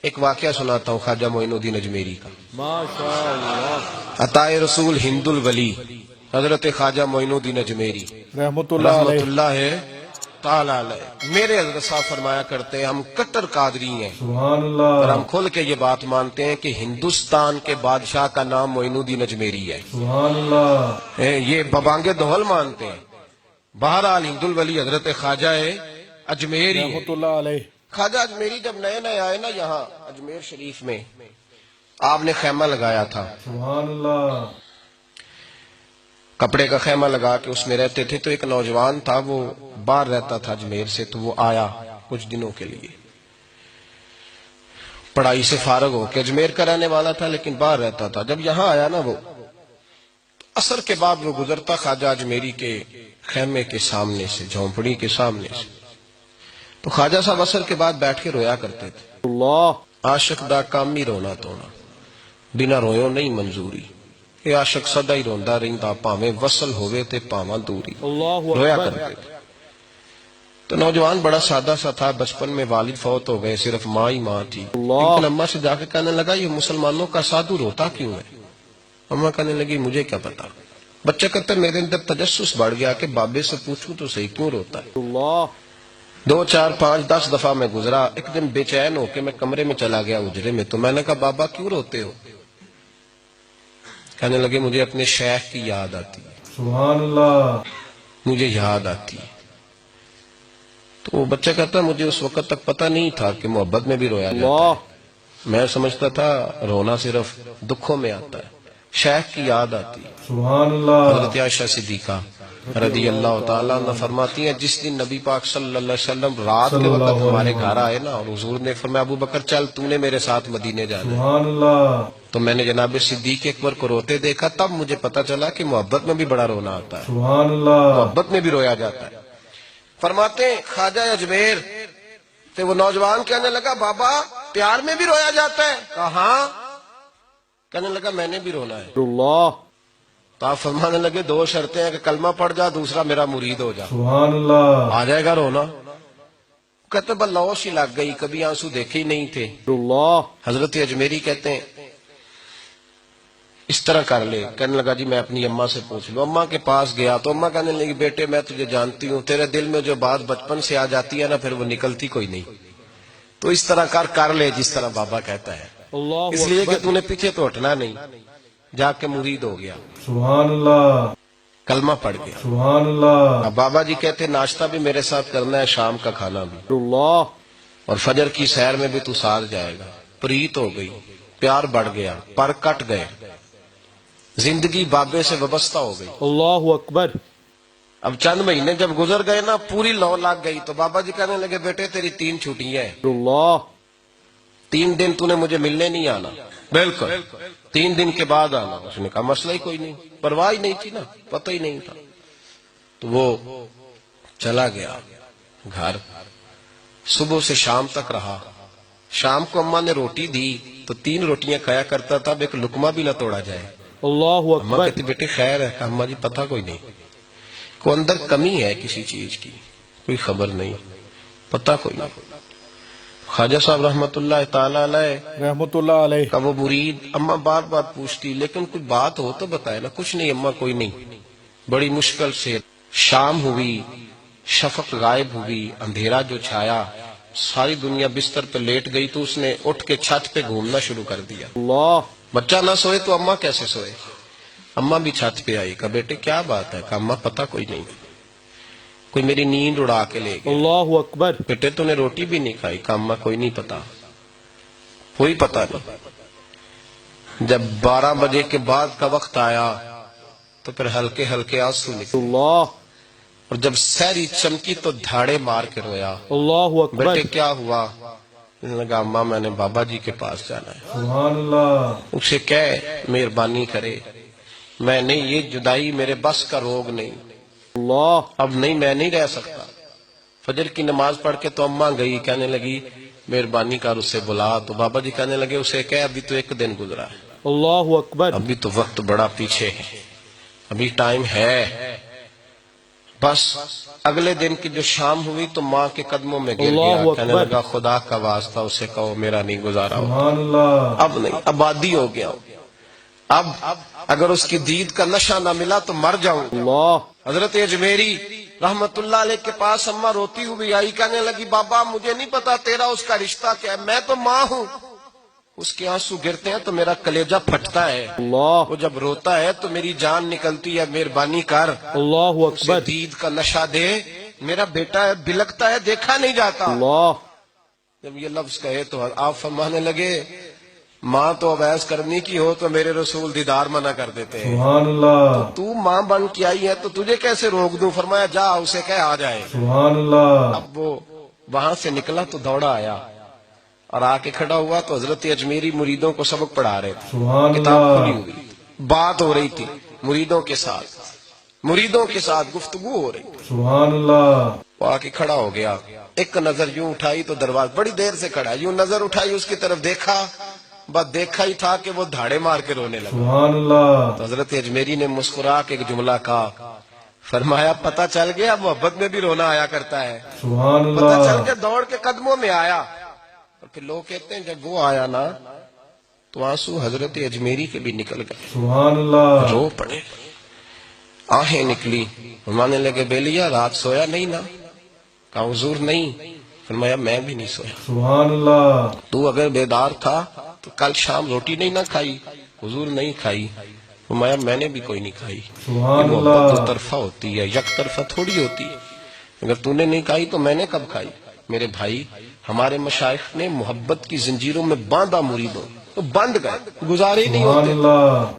ایک واقعہ سناتا ہوں خواجہ معین الدین اجمیری کا۔ ماشاءاللہ عطائے رسول ہند الولی حضرت خواجہ معین الدین اجمیری رحمت اللہ رحمت علیہ۔ اللہ تعالی علیہ۔ میرے حضرت صاحب فرمایا کرتے ہیں ہم کٹر قادری ہیں، سبحان اور اللہ ہم کھل کے یہ بات مانتے ہیں کہ ہندوستان کے بادشاہ کا نام معین الدین اجمیری ہے۔ سبحان اللہ یہ ببانگ دہل مانتے ہیں۔ بہرحال ہند الولی حضرت خواجہ اجمیری ہے۔ رحمت اللہ علیہ۔ خواجہ اجمیری جب نئے نئے آئے نا یہاں اجمیر شریف میں، آپ نے خیمہ لگایا تھا، سبحان اللہ کپڑے کا خیمہ لگا کے اس میں رہتے تھے۔ تو ایک نوجوان تھا، وہ باہر رہتا تھا اجمیر سے، تو وہ آیا کچھ دنوں کے لیے، پڑھائی سے فارغ ہو کے، اجمیر کا رہنے والا تھا لیکن باہر رہتا تھا۔ جب یہاں آیا نا وہ عصر کے بعد وہ گزرتا خواجہ اجمیری کے خیمے کے سامنے سے، جھونپڑی کے سامنے سے، تو خواجہ صاحب عصر کے بعد بیٹھ کے رویا کرتے تھے۔ اللہ عاشق دا کام ہی رونا تونا، بنا رویوں نہیں منظوری، کہ عاشق سدا ہی روندا رہندا، پاویں وصل ہوئے تے پاواں دوری، اللہ رویا اکبر۔ کرتے تھے۔ تو نوجوان بڑا سادہ سا تھا، بچپن میں والد فوت ہو گئے، صرف ماں ہی ماں تھی۔ اللہ۔ لیکن اماں سے جا کے کہنے لگا یہ مسلمانوں کا سادھو روتا کیوں ہے؟ اماں کہنے لگی مجھے کیا پتا۔ بچہ کہتا ہے میرے اندر تجسس بڑھ گیا کہ بابے سے پوچھوں تو صحیح کیوں روتا ہے۔ اللہ 2 4 5 10 دفعہ میں گزرا، ایک دن بے چین ہو کے میں کمرے میں چلا گیا اجرے میں، تو میں نے کہا بابا کیوں روتے ہو؟ کہنے لگے مجھے اپنے شیخ کی یاد آتی ہے، سبحان اللہ مجھے یاد آتی ہے۔ تو وہ بچہ کہتا ہے مجھے اس وقت تک پتہ نہیں تھا کہ محبت میں بھی رویا جاتا اللہ ہے، میں سمجھتا تھا رونا صرف دکھوں میں آتا ہے، شیخ کی یاد آتی ہے۔ سبحان اللہ حضرت عائشہ صدیقہ رضی اللہ تعالیٰ عنہ فرماتی ہیں جس دن نبی پاک صلی اللہ علیہ وسلم رات کے وقت ہمارے گھر آئے نا، اور حضور نے فرمایا ابو بکر چل تو نے میرے ساتھ مدینے جانا ہے، سبحان اللہ تو میں نے جناب صدیق اکبر کو روتے دیکھا، تب مجھے پتا چلا کہ محبت میں بھی بڑا رونا آتا ہے، سبحان اللہ محبت میں بھی رویا جاتا ہے۔ فرماتے ہیں خواجہ اجمیر تو وہ نوجوان کہنے لگا بابا پیار میں بھی رویا جاتا ہے؟ کہا ہاں۔ کہنے لگا میں نے بھی رونا ہے۔ اللہ تو آپ فرمانے لگے 2 شرطیں ہیں کہ کلمہ پڑھ جا، دوسرا میرا مرید ہو جا، سبحان اللہ آ جائے گا رونا۔ کہتے بلوش ہی لگ گئی، کبھی آنسو دیکھے ہی نہیں تھے۔ اللہ حضرت اجمیری کہتے ہیں اس طرح کر لے، کہنے لگا جی میں اپنی اماں سے پوچھ لوں۔ اماں کے پاس گیا تو اماں کہنے لگی بیٹے میں تجھے جانتی ہوں، تیرے دل میں جو بات بچپن سے آ جاتی ہے نا پھر وہ نکلتی کوئی نہیں، تو اس طرح کر لے جس طرح بابا کہتا ہے، اللہ اس لیے کہ اکبر تو نے پیچھے تو ہٹنا نہیں۔ جا کے مرید ہو گیا، سبحان اللہ کلمہ پڑھ گیا۔ سبحان اللہ اب بابا جی کہتے ناشتہ بھی میرے ساتھ کرنا ہے، شام کا کھانا بھی، اللہ اور فجر کی سیر میں بھی تو ساتھ جائے گا۔ پریت ہو گئی، پیار بڑھ گیا، پر کٹ گئے، زندگی بابے سے وابستہ ہو گئی۔ اللہ اکبر اب چند مہینے جب گزر گئے نا پوری لو لگ گئی، تو بابا جی کہنے لگے بیٹے تیری 3 چھٹیاں ہیں، اللہ 3 دن تو نے مجھے ملنے نہیں آنا۔ بالکل 3 دن کے بعد آنا۔ اس نے کہا مسئلہ ہی کوئی نہیں، پرواہ ہی نہیں تھی نا، پتہ ہی نہیں تھا۔ تو وہ چلا گیا گھر، صبح سے شام تک رہا۔ شام کو اماں نے روٹی دی تو 3 روٹیاں کھایا کرتا تھا، اب ایک لقمہ بھی نہ توڑا جائے۔ اللہ اماں اکبر کہتی بیٹے خیر ہے؟ اماں جی پتہ کوئی نہیں، کوئی اندر کمی ہے کسی چیز کی، کوئی خبر نہیں، پتہ کوئی نہیں۔ خواجہ صاحب رحمت اللہ تعالی علیہ رحمت اللہ علیہ کا وہ مرید اماں بار بار پوچھتی لیکن کوئی بات ہو تو بتائے نا، کچھ نہیں اماں کوئی نہیں۔ بڑی مشکل سے شام ہوئی، شفق غائب ہوئی، اندھیرا جو چھایا، ساری دنیا بستر پہ لیٹ گئی، تو اس نے اٹھ کے چھت پہ گھومنا شروع کر دیا۔ اللہ بچہ نہ سوئے تو اماں کیسے سوئے؟ اماں بھی چھت پہ آئی، کہا بیٹے کیا بات ہے؟ کہا اماں پتہ کوئی نہیں، کوئی میری نیند اڑا کے لے گیا۔ اللہ اکبر بیٹے تو نے روٹی بھی نہیں کھائی؟ کہا اماں کوئی نہیں پتا، کوئی پتہ نہیں۔ جب 12 بجے کے بعد کا وقت آیا تو پھر ہلکے ہلکے آنسو نکلے، اللہ اور جب سحری چمکی تو دھاڑے مار کے رویا۔ اللہ اکبر بیٹے کیا ہوا؟ اس نے کہا اماں میں نے بابا جی کے پاس جانا ہے، سبحان اللہ اسے کہہ مہربانی کرے، میں نہیں، یہ جدائی میرے بس کا روگ نہیں، اللہ اب نہیں، میں نہیں رہ سکتا۔ فجر کی نماز پڑھ کے تو اماں گئی، کہنے لگی مہربانی کر اسے بلا، تو بابا جی کہنے لگے اسے کہہ ابھی تو 1 دن گزرا ہے، اللہ اکبر ابھی تو وقت بڑا پیچھے ہے، ابھی ٹائم ہے۔ بس اگلے دن کی جو شام ہوئی تو ماں کے قدموں میں گر اللہ گیا، کہنے اکبر۔ لگا خدا کا واسطہ اسے کہو میرا نہیں گزارا ہوتا، سبحان اللہ، اب نہیں، آبادی ہو گیا، اب اگر اس کی دید کا نشہ نہ ملا تو مر جاؤں گا۔ اللہ، حضرت اجمیری رحمت اللہ علیہ کے پاس اماں روتی ہوئی آئی، کہنے لگی بابا مجھے نہیں پتا تیرا اس کا رشتہ کیا ہے، میں تو ماں ہوں۔ اس کے آنسو گرتے ہیں تو میرا کلیجہ پھٹتا ہے، اللہ، وہ جب روتا ہے تو میری جان نکلتی ہے، مہربانی کر اللہ اسے اکبر، دید کا نشہ دے، میرا بیٹا ہے بلکتا ہے دیکھا نہیں جاتا۔ اللہ، جب یہ لفظ کہے تو آپ فرمانے لگے ماں تو عویس کرنی کی ہو تو میرے رسول دیدار منع کر دیتے ہیں، سبحان اللہ، تو ماں بن کے آئی ہے تو تجھے کیسے روک دوں؟ فرمایا جا اسے کہہ آ جائے۔ سبحان اللہ، اب وہ وہاں سے نکلا تو دوڑا آیا اور آ کے کھڑا ہوا تو حضرت اجمیری مریدوں کو سبق پڑھا رہے تھے، سبحان کتاب کھلی اللہ، ہوئی، بات ہو رہی تھی مریدوں کے ساتھ گفتگو ہو رہی تھی۔ سبحان اللہ، وہ آ کے کھڑا ہو گیا، ایک نظر یوں اٹھائی تو دروازہ، بڑی دیر سے کھڑا، یوں نظر اٹھائی اس کی طرف دیکھا، بس دیکھا ہی تھا کہ وہ دھاڑے مار کے رونے لگا۔ سبحان اللہ، تو حضرت اجمیری نے مسکرا کے ایک جملہ کہا، فرمایا پتہ چل گیا محبت میں بھی رونا آیا کرتا ہے، سبحان پتہ چل اللہ، کے دوڑ کے قدموں میں آیا۔ اور پھر لوگ کہتے ہیں جب وہ آیا نا تو آنسو حضرت اجمیری کے بھی نکل گئے، سبحان اللہ، رو پڑے، آہیں نکلی، فرمانے لگے بیلیا رات سویا نہیں نا؟ کہا حضور نہیں۔ فرمایا میں بھی نہیں سویا، سبحان اللہ، تو اگر بیدار تھا تو کل شام روٹی نہیں نہ کھائی؟ حضور نہیں کھائی۔ فرمایا میں نے بھی کوئی نہیں کھائی۔ سبحان یہ محبت اللہ، دو طرفہ ہوتی ہے، یک طرفہ تھوڑی ہوتی ہے، اگر تو نے نہیں کھائی تو میں نے کب کھائی؟ میرے بھائی ہمارے مشائخ نے محبت کی زنجیروں میں باندھا مریدوں، تو بند گئے، گزارے ہی نہیں سبحان ہوتے۔ اللہ۔